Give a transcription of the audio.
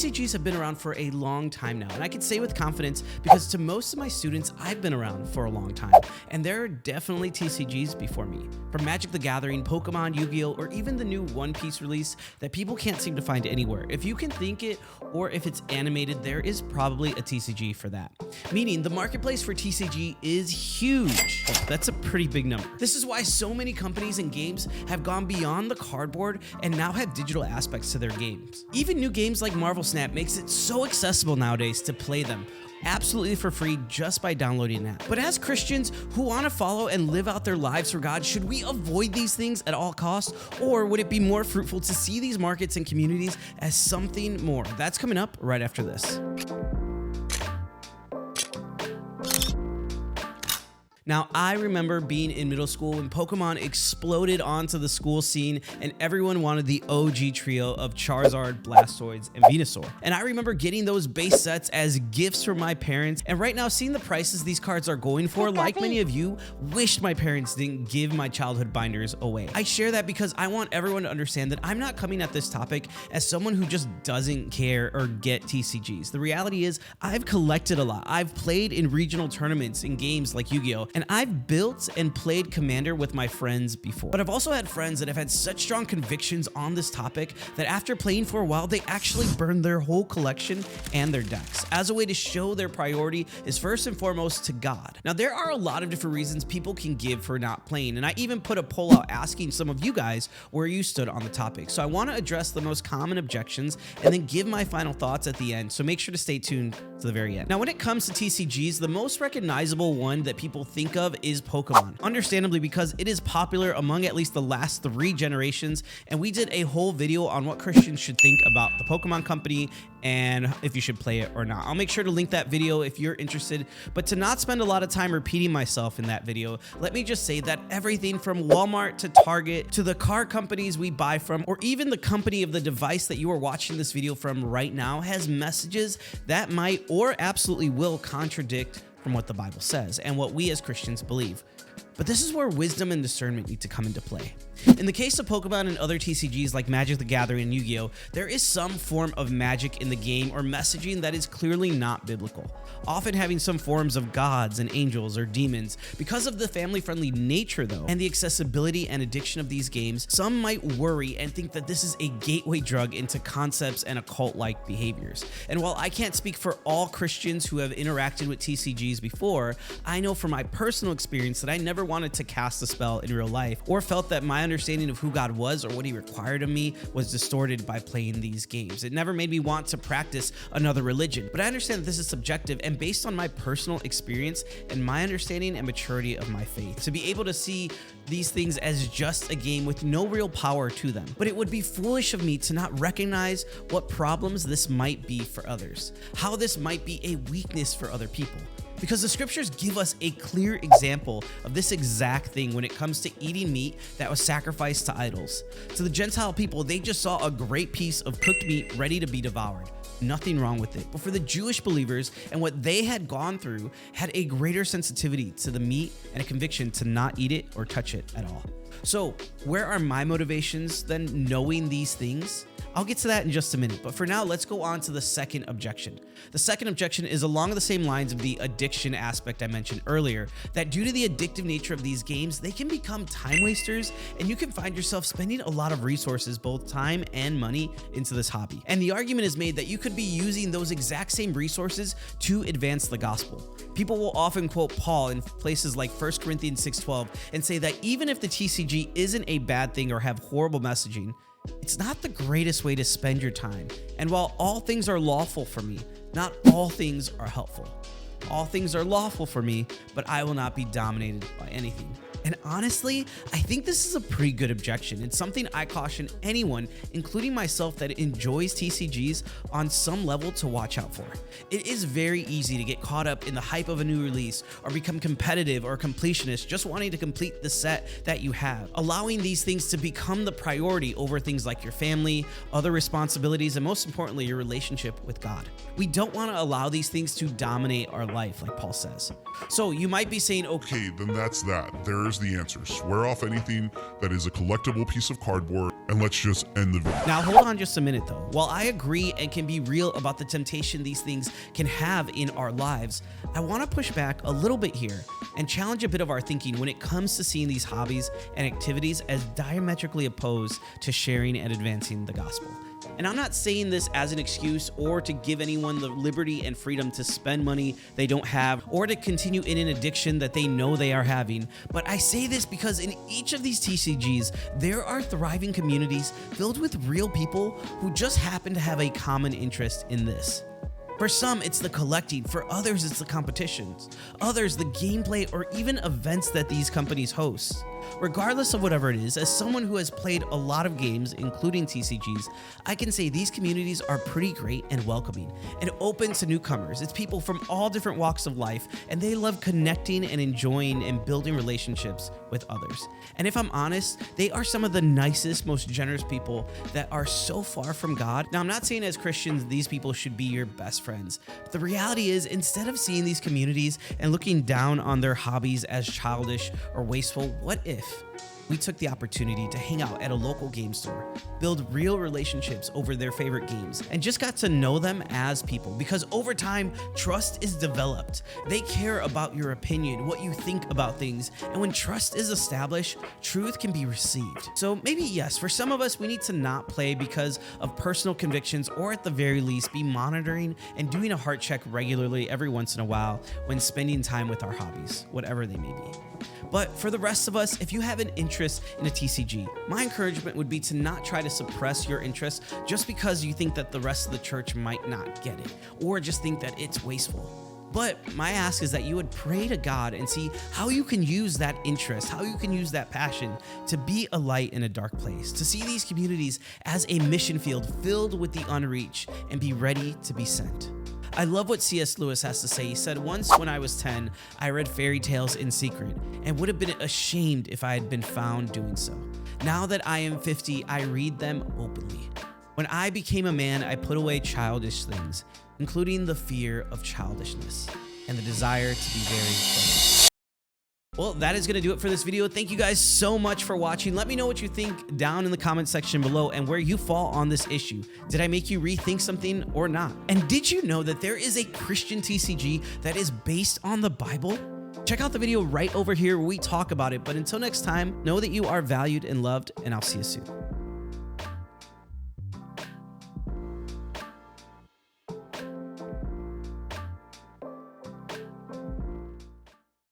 TCGs have been around for a long time now, and I can say with confidence because to most of my students, I've been around for a long time, and there are definitely TCGs before me. From Magic the Gathering, Pokemon, Yu-Gi-Oh, or even the new One Piece release that people can't seem to find anywhere. If you can think it, or if it's animated, there is probably a TCG for that. Meaning the marketplace for TCG is huge. That's a pretty big number. This is why so many companies and games have gone beyond the cardboard and now have digital aspects to their games. Even new games like Marvel Snap makes it so accessible nowadays to play them absolutely for free just by downloading an app. But as Christians who want to follow and live out their lives for God, should we avoid these things at all costs? Or would it be more fruitful to see these markets and communities as something more? That's coming up right after this. Now, I remember being in middle school when Pokemon exploded onto the school scene and everyone wanted the OG trio of Charizard, Blastoise, and Venusaur. And I remember getting those base sets as gifts from my parents. And right now, seeing the prices these cards are going for, like many of you, wished my parents didn't give my childhood binders away. I share that because I want everyone to understand that I'm not coming at this topic as someone who just doesn't care or get TCGs. The reality is I've collected a lot. I've played in regional tournaments in games like Yu-Gi-Oh! And I've built and played Commander with my friends before. But I've also had friends that have had such strong convictions on this topic that after playing for a while, they actually burned their whole collection and their decks as a way to show their priority is first and foremost to God. Now, there are a lot of different reasons people can give for not playing, and I even put a poll out asking some of you guys where you stood on the topic. So I want to address the most common objections and then give my final thoughts at the end. So make sure to stay tuned to the very end. Now, when it comes to TCGs, the most recognizable one that people think of is Pokemon. Understandably, because it is popular among at least the last 3 generations, and we did a whole video on what Christians should think about the Pokemon company and if you should play it or not. I'll make sure to link that video if you're interested, but to not spend a lot of time repeating myself in that video, let me just say that everything from Walmart to Target to the car companies we buy from, or even the company of the device that you are watching this video from right now, has messages that might or absolutely will contradict from what the Bible says and what we as Christians believe. But this is where wisdom and discernment need to come into play. In the case of Pokemon and other TCGs like Magic the Gathering and Yu-Gi-Oh, there is some form of magic in the game or messaging that is clearly not biblical, often having some forms of gods and angels or demons. Because of the family-friendly nature though, and the accessibility and addiction of these games, some might worry and think that this is a gateway drug into concepts and occult-like behaviors. And while I can't speak for all Christians who have interacted with TCGs before, I know from my personal experience that I never wanted to cast a spell in real life or felt that my understanding of who God was or what he required of me was distorted by playing these games. It never made me want to practice another religion, but I understand that this is subjective and based on my personal experience and my understanding and maturity of my faith. To be able to see these things as just a game with no real power to them. But it would be foolish of me to not recognize what problems this might be for others, how this might be a weakness for other people. Because the scriptures give us a clear example of this exact thing when it comes to eating meat that was sacrificed to idols. To the Gentile people, they just saw a great piece of cooked meat ready to be devoured. Nothing wrong with it. But for the Jewish believers and what they had gone through, had a greater sensitivity to the meat and a conviction to not eat it or touch it at all. So where are my motivations then knowing these things? I'll get to that in just a minute, but for now, let's go on to the second objection. The second objection is along the same lines of the addiction aspect I mentioned earlier, that due to the addictive nature of these games, they can become time wasters and you can find yourself spending a lot of resources, both time and money, into this hobby. And the argument is made that you could be using those exact same resources to advance the gospel. People will often quote Paul in places like 1 Corinthians 6:12 and say that even if the TCG isn't a bad thing or have horrible messaging, it's not the greatest way to spend your time. And while all things are lawful for me, not all things are helpful. All things are lawful for me, but I will not be dominated by anything. And honestly, I think this is a pretty good objection. It's something I caution anyone, including myself, that enjoys TCGs on some level to watch out for. It is very easy to get caught up in the hype of a new release or become competitive or completionist, just wanting to complete the set that you have, allowing these things to become the priority over things like your family, other responsibilities, and most importantly, your relationship with God. We don't want to allow these things to dominate our life, like Paul says. So you might be saying, Okay, then that's that. There's there's the answer. Swear off anything that is a collectible piece of cardboard, and let's just end the video. Now, hold on just a minute though. While I agree and can be real about the temptation these things can have in our lives, I want to push back a little bit here and challenge a bit of our thinking when it comes to seeing these hobbies and activities as diametrically opposed to sharing and advancing the gospel. And I'm not saying this as an excuse or to give anyone the liberty and freedom to spend money they don't have or to continue in an addiction that they know they are having, but I say this because in each of these TCGs, there are thriving communities filled with real people who just happen to have a common interest in this. For some, it's the collecting. For others, it's the competitions. Others, the gameplay or even events that these companies host. Regardless of whatever it is, as someone who has played a lot of games, including TCGs, I can say these communities are pretty great and welcoming and open to newcomers. It's people from all different walks of life, and they love connecting and enjoying and building relationships with others. And if I'm honest, they are some of the nicest, most generous people that are so far from God. Now, I'm not saying as Christians, these people should be your best friends. But the reality is, instead of seeing these communities and looking down on their hobbies as childish or wasteful, what if we took the opportunity to hang out at a local game store, build real relationships over their favorite games, and just got to know them as people? Because over time, trust is developed. They care about your opinion, what you think about things, and when trust is established, truth can be received. So maybe yes, for some of us, we need to not play because of personal convictions, or at the very least, be monitoring and doing a heart check regularly every once in a while when spending time with our hobbies, whatever they may be. But for the rest of us, if you have an interest in a TCG, my encouragement would be to not try to suppress your interest just because you think that the rest of the church might not get it, or just think that it's wasteful. But my ask is that you would pray to God and see how you can use that interest, how you can use that passion to be a light in a dark place, to see these communities as a mission field filled with the unreached and be ready to be sent. I love what C.S. Lewis has to say. He said, "Once when I was 10, I read fairy tales in secret and would have been ashamed if I had been found doing so. Now that I am 50, I read them openly. When I became a man, I put away childish things, including the fear of childishness and the desire to be very clever." Well, that is going to do it for this video. Thank you guys so much for watching. Let me know what you think down in the comment section below and where you fall on this issue. Did I make you rethink something or not? And did you know that there is a Christian TCG that is based on the Bible? Check out the video right over here where we talk about it. But until next time, know that you are valued and loved, and I'll see you soon.